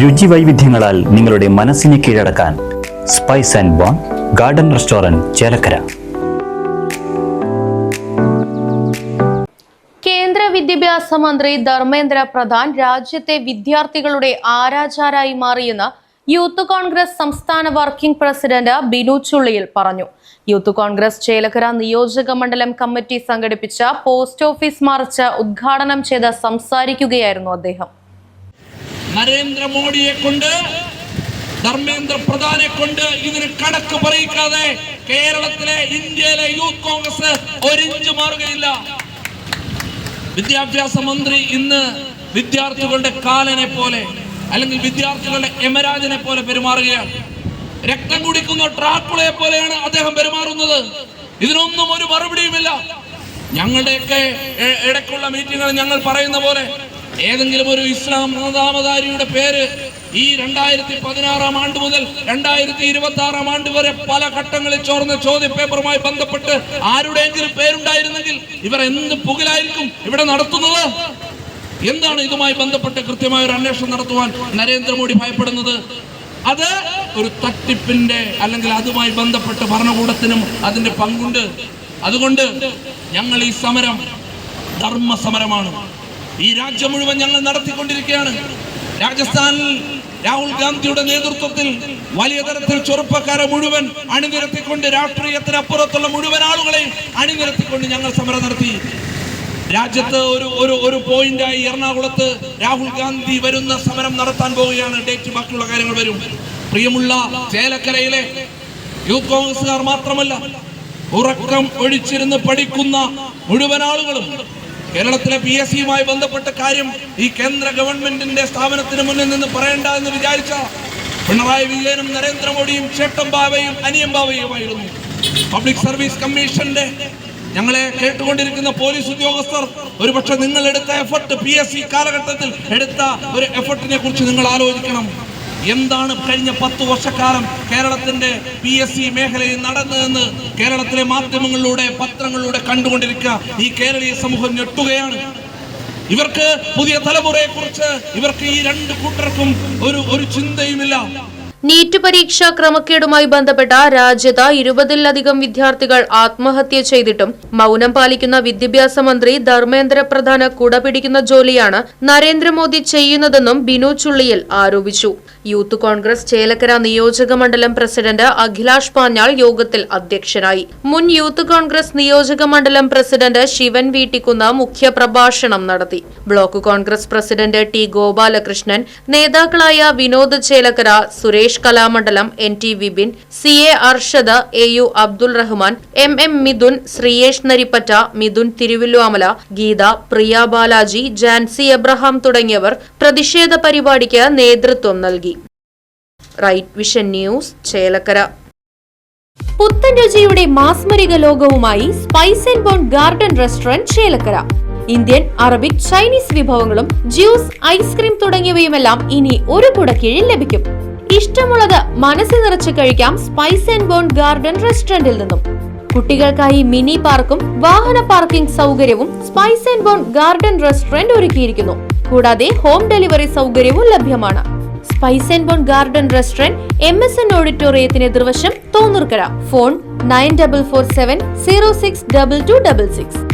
രുചി വൈവിധ്യങ്ങളാൽ നിങ്ങളുടെ മനസ്സിനെ കീഴടക്കാൻ spice and bone garden restaurant Chelakkara. കേന്ദ്ര വിദ്യാഭ്യാസ മന്ത്രി ധർമ്മേന്ദ്ര പ്രധാൻ രാജ്യത്തെ വിദ്യാർത്ഥികളുടെ ആരാചാരായി മാറിയെന്ന് യൂത്ത് കോൺഗ്രസ് സംസ്ഥാന വർക്കിംഗ് പ്രസിഡന്റ് ബിനു ചുള്ളിയിൽ പറഞ്ഞു. യൂത്ത് കോൺഗ്രസ് ചേലക്കര നിയോജക മണ്ഡലം കമ്മിറ്റി സംഘടിപ്പിച്ച പോസ്റ്റ് ഓഫീസ് മാർച്ച് ഉദ്ഘാടനം ചെയ്ത് സംസാരിക്കുകയായിരുന്നു അദ്ദേഹം. നരേന്ദ്രമോദിയെ കൊണ്ട്, ധർമ്മേന്ദ്ര പ്രധാനെ കൊണ്ട് ഇതിന് കണക്ക് പറയിക്കാതെ കേരളത്തിലെ, ഇന്ത്യയിലെ യൂത്ത് കോൺഗ്രസ് ഒരിഞ്ച് മാറുകയില്ല. വിദ്യാഭ്യാസ മന്ത്രി ഇന്ന് വിദ്യാർത്ഥികളുടെ കാലനെ പോലെ, അല്ലെങ്കിൽ വിദ്യാർത്ഥികളുടെ എമരാജിനെ പോലെ പെരുമാറുകയാണ്. രക്തം കുടിക്കുന്ന ട്രാക്കുളയെ പോലെയാണ് അദ്ദേഹം പെരുമാറുന്നത്. ഇതിനൊന്നും ഒരു മറുപടിയുമില്ല. ഞങ്ങളുടെയൊക്കെ ഇടയ്ക്കുള്ള മീറ്റിങ്ങുകൾ ഞങ്ങൾ പറയുന്ന പോലെ ഏതെങ്കിലും ഒരു ഇസ്ലാം നാമധാരിയുടെ പേര് ഈ 2016 ആണ്ട് മുതൽ 2026 ആണ്ട് വരെ പല ഘട്ടങ്ങളിൽ ചോർന്ന ചോദ്യപേപ്പറുമായി ബന്ധപ്പെട്ട് ആരുടെയെങ്കിലും പേരുണ്ടായിരുന്നെങ്കിൽ ഇവർ എന്ത് പുകലായിരിക്കും ഇവിടെ നടത്തുന്നത്? എന്താണ് ഇതുമായി ബന്ധപ്പെട്ട് കൃത്യമായ ഒരു അന്വേഷണം നടത്തുവാൻ നരേന്ദ്രമോദി ഭയപ്പെടുന്നത്? അത് ഒരു തട്ടിപ്പിന്റെ, അല്ലെങ്കിൽ അതുമായി ബന്ധപ്പെട്ട് ഭരണകൂടത്തിനും അതിന്റെ പങ്കുണ്ട്. അതുകൊണ്ട് ഞങ്ങൾ ഈ സമരം ധർമ്മ സമരമാണ്. ഈ രാജ്യം മുഴുവൻ ഞങ്ങൾ നടത്തിക്കൊണ്ടിരിക്കുകയാണ്. രാജസ്ഥാനിൽ രാഹുൽ ഗാന്ധിയുടെ നേതൃത്വത്തിൽ വലിയ തരത്തിൽ ചെറുപ്പക്കാരെ മുഴുവൻ അണിനിരത്തിക്കൊണ്ട്, രാഷ്ട്രീയത്തിനപ്പുറത്തുള്ള മുഴുവൻ ആളുകളെയും അണിനിരത്തിക്കൊണ്ട് ഞങ്ങൾ സമരം നടത്തി. രാജ്യത്ത് ഒരു പോയിന്റായി എറണാകുളത്ത് രാഹുൽ ഗാന്ധി വരുന്ന സമരം നടത്താൻ പോവുകയാണ്. ഡേറ്റ് ബാക്കിയുള്ള കാര്യങ്ങൾ വരും. പ്രിയമുള്ള ചേലക്കരയിലെ യൂത്ത് കോൺഗ്രസുകാർ മാത്രമല്ല, ഉറക്കം ഒഴിച്ചിരുന്ന് പഠിക്കുന്ന മുഴുവൻ ആളുകളും കേരളത്തിലെ PSCയുമായി ബന്ധപ്പെട്ട കാര്യം ഈ കേന്ദ്ര ഗവൺമെന്റിന്റെ സ്ഥാപനത്തിന് മുന്നിൽ നിന്ന് പറയണ്ട എന്ന് വിചാരിച്ച പിണറായി വിജയനും നരേന്ദ്രമോദിയും ചേട്ടൻ ബാവയും അനിയൻ ബാവയുമായിരുന്നു. പബ്ലിക് സർവീസ് കമ്മീഷന്റെ ഞങ്ങളെ കേട്ടുകൊണ്ടിരിക്കുന്ന പോലീസ് ഉദ്യോഗസ്ഥർ, ഒരുപക്ഷെ നിങ്ങൾ എടുത്ത എഫർട്ട്, PSC കാലഘട്ടത്തിൽ എടുത്ത ഒരു എഫർട്ടിനെ കുറിച്ച് നിങ്ങൾ ആലോചിക്കണം. എന്താണ് കഴിഞ്ഞ 10 വർഷക്കാലം കേരളത്തിന്റെ PSC മേഖലയിൽ നടന്നതെന്ന് കേരളത്തിലെ മാധ്യമങ്ങളിലൂടെ, പത്രങ്ങളിലൂടെ കണ്ടുകൊണ്ടിരിക്കുക ഈ കേരളീയ സമൂഹം ഞെട്ടുകയാണ്. ഇവർക്ക്, പുതിയ തലമുറയെ കുറിച്ച് ഇവർക്ക് ഈ രണ്ട് കൂട്ടർക്കും ഒരു ചിന്തയുമില്ല. നീറ്റ് പരീക്ഷാ ക്രമക്കേടുമായി ബന്ധപ്പെട്ട രാജ്യത്ത് 20-ലധികം വിദ്യാർത്ഥികൾ ആത്മഹത്യ ചെയ്തിട്ടും മൗനം പാലിക്കുന്ന വിദ്യാഭ്യാസ മന്ത്രി ധർമ്മേന്ദ്ര പ്രധാന് കുടപിടിക്കുന്ന ജോലിയാണ് നരേന്ദ്രമോദി ചെയ്യുന്നതെന്നും ബിനു ചുള്ളിയിൽ ആരോപിച്ചു. യൂത്ത് കോൺഗ്രസ് ചേലക്കര നിയോജക മണ്ഡലം പ്രസിഡന്റ് അഖിലാഷ് പാഞ്ഞാൾ യോഗത്തിൽ അധ്യക്ഷനായി. മുൻ യൂത്ത് കോൺഗ്രസ് നിയോജക മണ്ഡലം പ്രസിഡന്റ് ശിവൻ വീട്ടിക്കുന്ന് മുഖ്യപ്രഭാഷണം നടത്തി. Block Congress president T Gopalakrishnan, നേതാക്കളായ Vinod Chelakkara, Suresh Kalamandalam, NT Vipin, CA Arshad, AU Abdul Rahman, MM Midhun, Sreeyesh Narippatta, Midhun Thiruvilwamala, Geetha, Priya Balaji, Jancy Abraham തുടങ്ങിയവർ പ്രതിഷേധ പരിപാടിക്ക് നേതൃത്വം നൽകി. Right Vision News, Chelakkara. പുത്തൻ രുചിയുടെ മാസ്മരിക ലോകവുമായി Spice and bone garden restaurant Chelakkara. Indian, Arabic, Chinese വിഭവങ്ങളും ജ്യൂസ്, ഐസ്ക്രീം തുടങ്ങിയവയുമെല്ലാം ഇനി ഒരു കുടക്കീഴിൽ ലഭിക്കും. ഇഷ്ടമുള്ളത് മനസ്സ് നിറച്ച് കഴിക്കാം സ്പൈസ് ആൻഡ് ബോൺ ഗാർഡൻ റെസ്റ്റോറന്റിൽ നിന്നും. കുട്ടികൾക്കായി മിനി പാർക്കും വാഹന പാർക്കിംഗ് സൗകര്യവും Spice and bone garden Restaurant ഒരുക്കിയിരിക്കുന്നു. കൂടാതെ ഹോം ഡെലിവറി സൗകര്യവും ലഭ്യമാണ്. Spice and bone garden Restaurant MSN ഓഡിറ്റോറിയത്തിന് എതിർവശം തോന്നൂർക്കര. ഫോൺ 9447 062266.